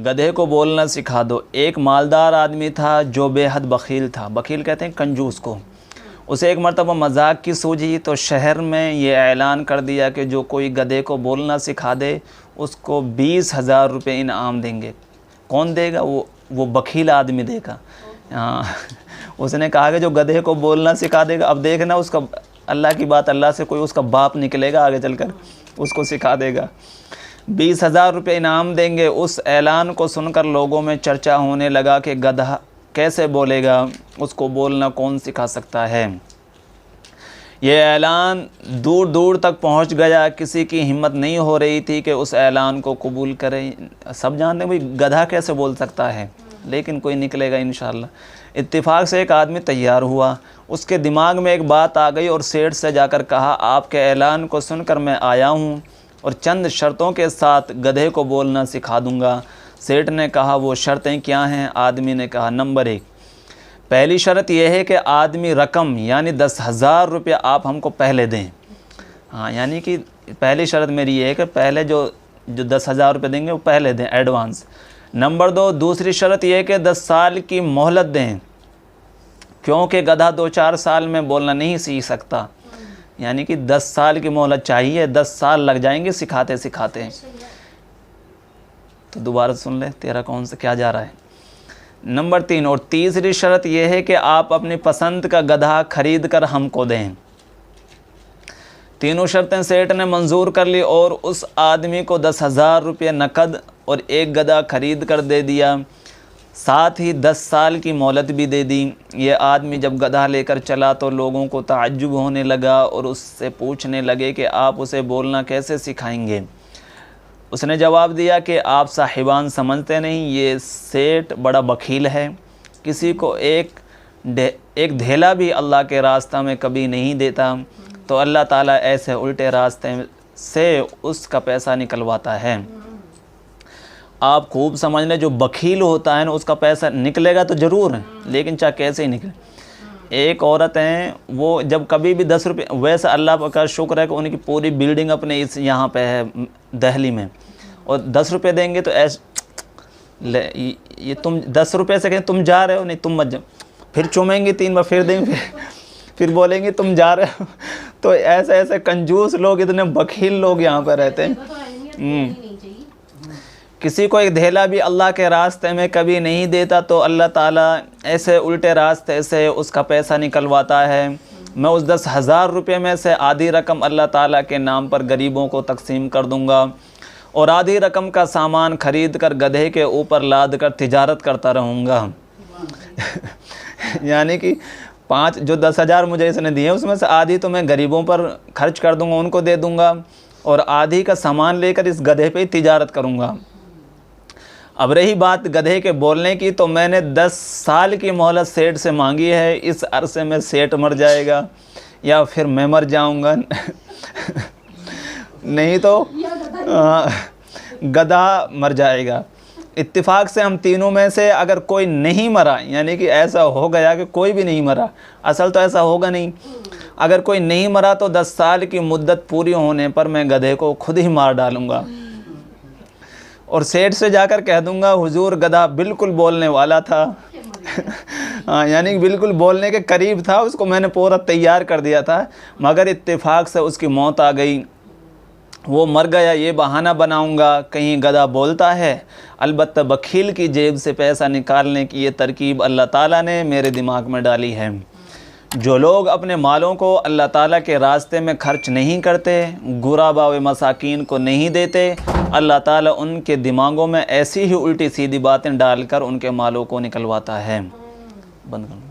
گدھے کو بولنا سکھا دو۔ ایک مالدار آدمی تھا جو بے حد بخیل تھا، بخیل کہتے ہیں کنجوس کو۔ اسے ایک مرتبہ مذاق کی سوجھی تو شہر میں یہ اعلان کر دیا کہ جو کوئی گدھے کو بولنا سکھا دے اس کو 20,000 روپے انعام دیں گے۔ کون دے گا؟ وہ بخیل آدمی دے گا۔ ہاں، اس نے کہا کہ جو گدھے کو بولنا سکھا دے گا، اب دیکھنا اس کا اللہ کی بات، اللہ سے کوئی اس کا باپ نکلے گا آگے چل کر، اس کو سکھا دے گا، 20,000 روپے انعام دیں گے۔ اس اعلان کو سن کر لوگوں میں چرچا ہونے لگا کہ گدھا کیسے بولے گا، اس کو بولنا کون سکھا سکتا ہے۔ یہ اعلان دور دور تک پہنچ گیا، کسی کی ہمت نہیں ہو رہی تھی کہ اس اعلان کو قبول کرے۔ سب جانتے ہیں بھئی گدھا کیسے بول سکتا ہے، لیکن کوئی نکلے گا انشاءاللہ۔ اتفاق سے ایک آدمی تیار ہوا، اس کے دماغ میں ایک بات آ گئی اور سیٹھ سے جا کر کہا آپ کے اعلان کو سن کر میں آیا ہوں اور چند شرطوں کے ساتھ گدھے کو بولنا سکھا دوں گا۔ سیٹھ نے کہا وہ شرطیں کیا ہیں؟ آدمی نے کہا نمبر 1، پہلی شرط یہ ہے کہ آدمی رقم یعنی 10,000 روپے آپ ہم کو پہلے دیں۔ ہاں، یعنی کہ پہلی شرط میری یہ ہے کہ پہلے جو 10,000 روپے دیں گے وہ پہلے دیں، ایڈوانس۔ نمبر 2، دوسری شرط یہ ہے کہ 10 سال کی مہلت دیں، کیونکہ گدھا 2-4 سال میں بولنا نہیں سیکھ سکتا، یعنی کہ 10 سال کی مہلت چاہیے، 10 سال لگ جائیں گے سکھاتے سکھاتے۔ تو دوبارہ سن لے، تیرا کون سا کیا جا رہا ہے۔ نمبر 3، اور تیسری شرط یہ ہے کہ آپ اپنی پسند کا گدھا خرید کر ہم کو دیں۔ تینوں شرطیں سیٹھ نے منظور کر لی اور اس آدمی کو 10,000 روپے نقد اور ایک گدھا خرید کر دے دیا، ساتھ ہی 10 سال کی مہلت بھی دے دی۔ یہ آدمی جب گدھا لے کر چلا تو لوگوں کو تعجب ہونے لگا اور اس سے پوچھنے لگے کہ آپ اسے بولنا کیسے سکھائیں گے؟ اس نے جواب دیا کہ آپ صاحبان سمجھتے نہیں، یہ سیٹھ بڑا بخیل ہے، کسی کو ایک دھیلا بھی اللہ کے راستہ میں کبھی نہیں دیتا، تو اللہ تعالیٰ ایسے الٹے راستے سے اس کا پیسہ نکلواتا ہے۔ آپ خوب سمجھ لیں، جو بخیل ہوتا ہے نا اس کا پیسہ نکلے گا تو ضرور ہے، لیکن چاہے کیسے ہی نکلے۔ ایک عورت ہیں، وہ جب کبھی بھی 10 روپے، ویسے اللہ کا شکر ہے کہ ان کی پوری بلڈنگ اپنے اس یہاں پہ ہے دہلی میں، اور 10 روپے دیں گے تو یہ تم 10 روپے سے کہیں تم جا رہے ہو، نہیں تم مت جاؤ، پھر چومیں گے 3 بار، پھر دیں گے، پھر بولیں گے تم جا رہے ہو۔ تو ایسے کنجوس لوگ، اتنے بخیل لوگ یہاں پہ رہتے ہیں۔ کسی کو ایک دھیلا بھی اللہ کے راستے میں کبھی نہیں دیتا، تو اللہ تعالیٰ ایسے الٹے راستے سے اس کا پیسہ نکلواتا ہے۔ میں اس 10,000 روپے میں سے آدھی رقم اللہ تعالیٰ کے نام پر غریبوں کو تقسیم کر دوں گا اور آدھی رقم کا سامان خرید کر گدھے کے اوپر لاد کر تجارت کرتا رہوں گا۔ یعنی کہ 10,000 مجھے اس نے دیے، اس میں سے آدھی تو میں غریبوں پر خرچ کر دوں گا، ان کو دے دوں گا، اور آدھی کا سامان لے کر اس گدھے پہ ہی تجارت کروں گا۔ اب رہی بات گدھے کے بولنے کی، تو میں نے 10 سال کی مہلت سیٹھ سے مانگی ہے، اس عرصے میں سیٹھ مر جائے گا یا پھر میں مر جاؤں گا، نہیں تو گدھا مر جائے گا۔ اتفاق سے ہم تینوں میں سے اگر کوئی نہیں مرا، یعنی کہ ایسا ہو گیا کہ کوئی بھی نہیں مرا، اصل تو ایسا ہوگا نہیں، اگر کوئی نہیں مرا تو 10 سال کی مدت پوری ہونے پر میں گدھے کو خود ہی مار ڈالوں گا، اور سیٹھ سے جا کر کہہ دوں گا حضور گدھا بالکل بولنے والا تھا، ہاں، یعنی بالکل بولنے کے قریب تھا، اس کو میں نے پورا تیار کر دیا تھا، مگر اتفاق سے اس کی موت آ گئی، وہ مر گیا، یہ بہانہ بناؤں گا کہیں گدھا بولتا ہے۔ البتہ بخیل کی جیب سے پیسہ نکالنے کی یہ ترکیب اللہ تعالیٰ نے میرے دماغ میں ڈالی ہے۔ جو لوگ اپنے مالوں کو اللہ تعالیٰ کے راستے میں خرچ نہیں کرتے، غربا و مساکین کو نہیں دیتے، اللہ تعالیٰ ان کے دماغوں میں ایسی ہی الٹی سیدھی باتیں ڈال کر ان کے مالوں کو نکلواتا ہے۔ بند کرو۔